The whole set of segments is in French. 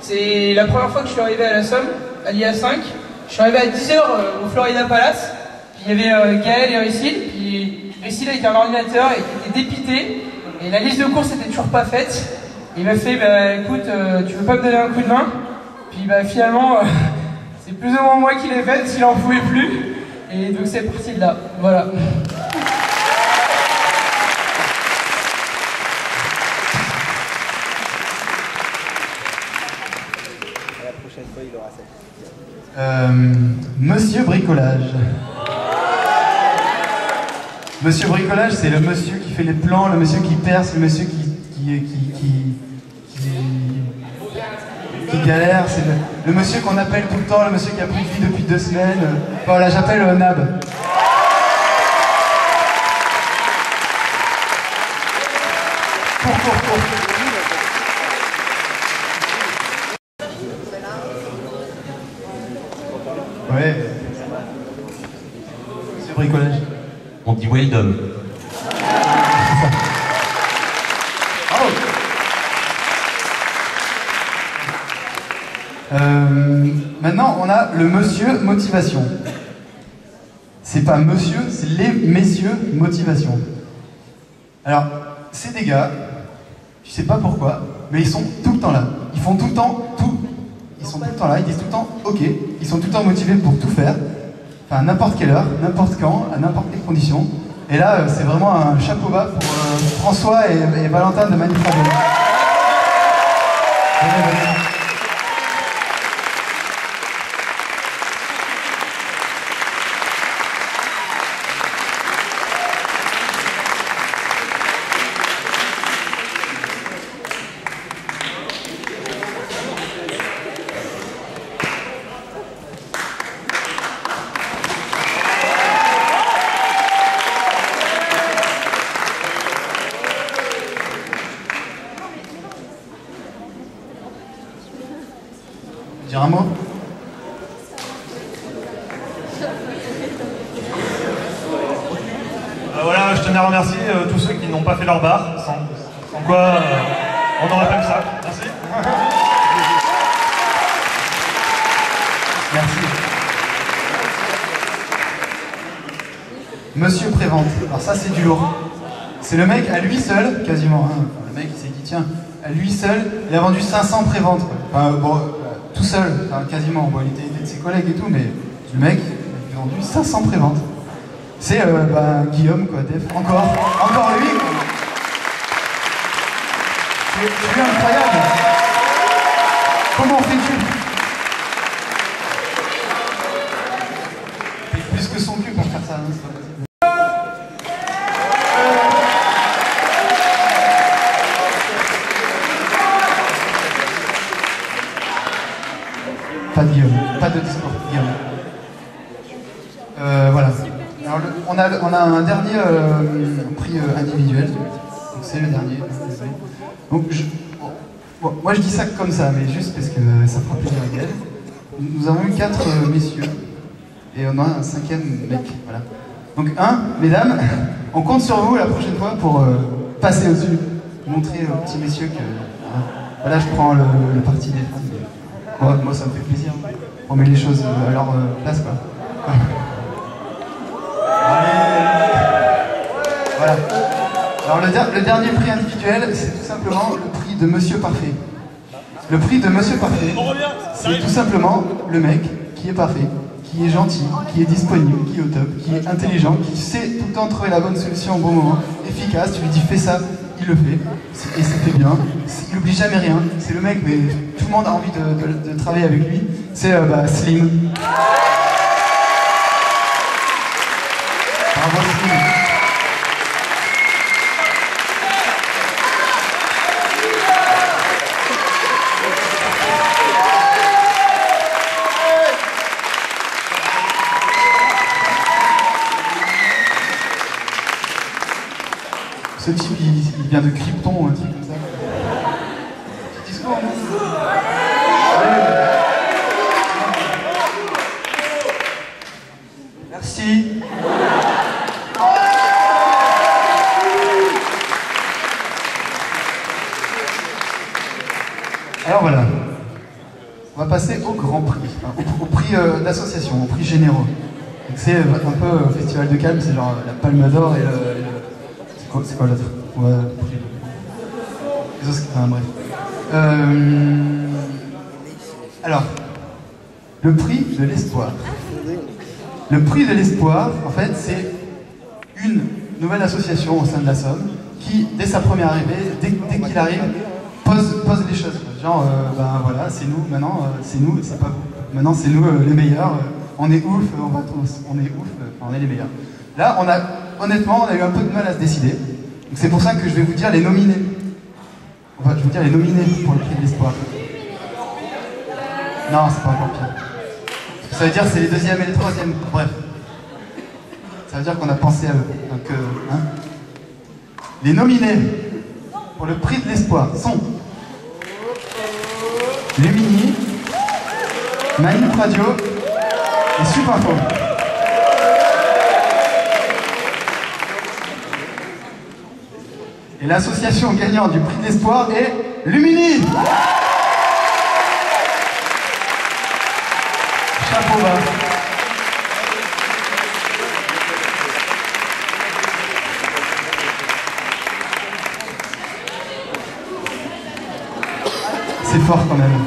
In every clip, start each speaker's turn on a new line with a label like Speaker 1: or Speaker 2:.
Speaker 1: C'est la première fois que je suis arrivé à la Somme, à l'IA5. Je suis arrivé à 10h au Florida Palace. Puis il y avait Gaël et Récile. Puis Récile était un ordinateur et qui était dépité. Et la liste de courses n'était toujours pas faite. Il m'a fait, bah écoute, tu veux pas me donner un coup de main? Puis bah finalement, c'est plus ou moins moi qui l'ai faite, s'il en pouvait plus. Et donc c'est parti de là, voilà.
Speaker 2: La prochaine fois, il aura ça.
Speaker 3: Monsieur Bricolage. Monsieur Bricolage, c'est le monsieur qui fait les plans, le monsieur qui perce, le monsieur qui galère, c'est le monsieur qu'on appelle tout le temps, le monsieur qui a pris de vie depuis 2 semaines. Voilà, j'appelle Nab. Cours. Ouais. Monsieur Bricolage.
Speaker 4: On dit well done.
Speaker 3: Maintenant, on a le monsieur motivation. C'est pas monsieur, c'est les messieurs motivation. Alors, c'est des gars, je sais pas pourquoi, mais ils sont tout le temps là. Ils font tout le temps tout. Ils sont tout le temps là, ils disent tout le temps ok. Ils sont tout le temps motivés pour tout faire. Enfin, à n'importe quelle heure, n'importe quand, à n'importe quelle condition. Et là, c'est vraiment un chapeau bas pour François et Valentin de Manifravel. Dire un mot?
Speaker 5: Voilà, je tenais à remercier tous ceux qui n'ont pas fait leur bar, sans quoi on n'aurait pas que ça. Merci.
Speaker 3: Merci. Monsieur Prévente, alors ça c'est du lourd. C'est le mec à lui seul, quasiment, hein. Enfin, le mec il s'est dit tiens, à lui seul, il a vendu 500 préventes. Enfin, bon, tout seul, enfin, quasiment. Bon, il était aidé de ses collègues et tout, mais le mec il a vendu 500 préventes. C'est Guillaume, quoi, Def. Encore lui, quoi. C'est incroyable. Comment fais-tu? C'est plus que son cul pour faire ça, hein, c'est pas possible. Pas de Guillaume, pas de discours, Guillaume. Voilà. Alors on a un dernier prix individuel, donc c'est le dernier. Donc bon, moi je dis ça comme ça, mais juste parce que ça fera plaisir à Gaël. Nous avons eu 4 messieurs et on a un 5e mec. Voilà. Donc mesdames, on compte sur vous la prochaine fois pour passer au-dessus, montrer aux petits messieurs que voilà, je prends le parti des femmes. Moi ça me fait plaisir. On met les choses à leur place, quoi. Voilà. Alors le dernier prix individuel, c'est tout simplement le prix de Monsieur Parfait. Le prix de Monsieur Parfait, c'est tout simplement le mec qui est parfait, qui est gentil, qui est disponible, qui est au top, qui est intelligent, qui sait tout le temps trouver la bonne solution au bon moment, efficace, tu lui dis fais ça, il le fait, et ça fait bien, il n'oublie jamais rien, c'est le mec, mais tout le monde a envie de travailler avec lui, c'est Slim. Bravo Slim. Ce type, il vient de Krypton, un truc comme ça. Petit discours, non? Merci. Alors voilà. on va passer au Grand Prix, enfin, au prix d'association, au prix généraux. C'est un peu au Festival de Cannes, c'est genre la Palme d'Or et le... C'est quoi l'autre? Ouais, les Oscars, enfin, bref. Alors, le prix de l'espoir. Le prix de l'espoir, en fait, c'est une nouvelle association au sein de la Somme qui, dès sa première arrivée, dès qu'il arrive, pose les choses. Genre, ben voilà, c'est nous, maintenant, c'est nous, c'est pas vous. Maintenant, c'est nous les meilleurs. On est ouf, on va tous, on est ouf, on est les meilleurs. Là, honnêtement, on a eu un peu de mal à se décider. Donc c'est pour ça que je vais vous dire les nominés. Enfin, je vais vous dire les nominés pour le prix de l'espoir. Non, c'est pas encore pire. Ça veut dire que c'est les deuxièmes et les troisièmes. Bref. Ça veut dire qu'on a pensé à eux. Donc, hein. Les nominés pour le prix de l'espoir sont Lumini, Manip Radio et Subinfo. Et l'association gagnante du prix de l'espoir est Lumini. Chapeau bas. C'est fort quand même.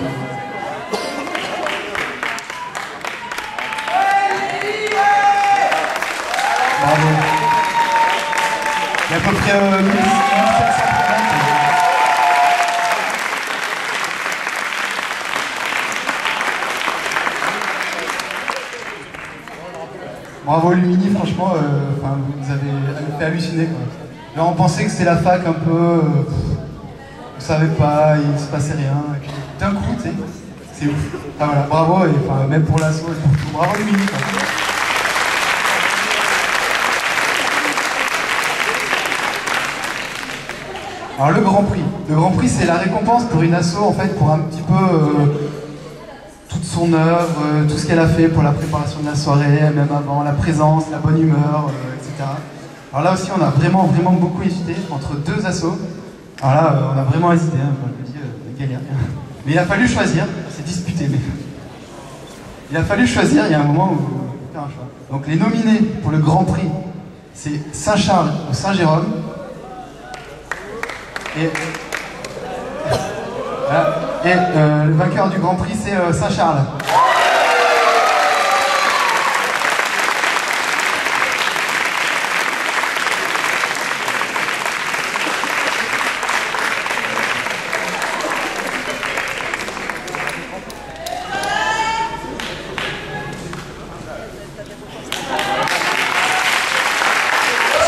Speaker 3: Bravo. Il y a à peu près 1700 Bravo Lumini, franchement, vous avez fait halluciner quoi. Là on pensait que c'était la fac un peu, on savait pas, il se passait rien, et puis d'un coup, tu sais, c'est ouf. Ah voilà, bravo, et enfin, même pour l'assaut et pour tout, bravo Lumini quoi. Alors le Grand Prix c'est la récompense pour une asso en fait, pour un petit peu toute son œuvre, tout ce qu'elle a fait pour la préparation de la soirée, même avant, la présence, la bonne humeur, etc. Alors là aussi on a vraiment beaucoup hésité entre deux assos. Alors là on a vraiment hésité, hein, je me dis, galère. Mais il a fallu choisir, c'est disputé, mais il a fallu choisir, il y a un moment où il faut faire un choix. Donc les nominés pour le Grand Prix, c'est Saint-Charles ou Saint-Jérôme. Et, voilà. Et le vainqueur du Grand Prix, c'est Saint-Charles.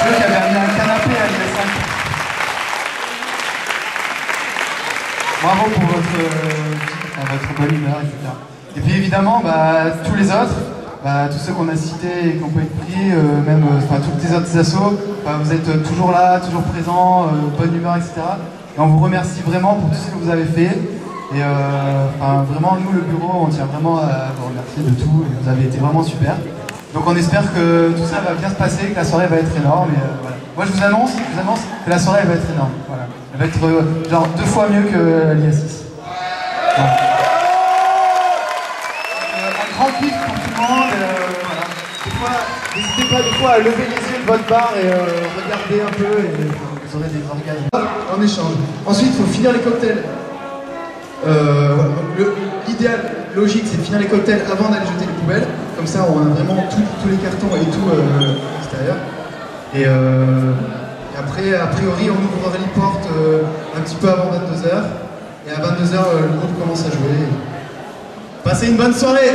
Speaker 3: Ceux qui avaient amené un canapé à l'IS5. Bravo pour votre bonne humeur, etc. Et puis évidemment, tous les autres, tous ceux qu'on a cités et qui ont pas été pris, même toutes les autres assos, vous êtes toujours là, toujours présents, bonne humeur, etc. Et on vous remercie vraiment pour tout ce que vous avez fait. Et vraiment, nous, le bureau, on tient vraiment à vous remercier de tout. Et vous avez été vraiment super. Donc on espère que tout ça va bien se passer, que la soirée va être énorme. Et, voilà. Moi, je vous annonce que la soirée elle va être énorme. Voilà. Elle va être genre 2 fois mieux que l'IA6. Voilà. Un grand kiff pour tout le monde. Voilà. N'hésitez pas des fois à lever les yeux de votre bar et regarder un peu et vous aurez des orgasmes. En échange. Ensuite, il faut finir les cocktails. Voilà. L'idéal logique, c'est de finir les cocktails avant d'aller jeter les poubelles. Comme ça, on a vraiment tous les cartons et tout à l'extérieur. Et après, a priori, on ouvrira les portes un petit peu avant 22h. Et à 22h, le groupe commence à jouer. Passez une bonne soirée!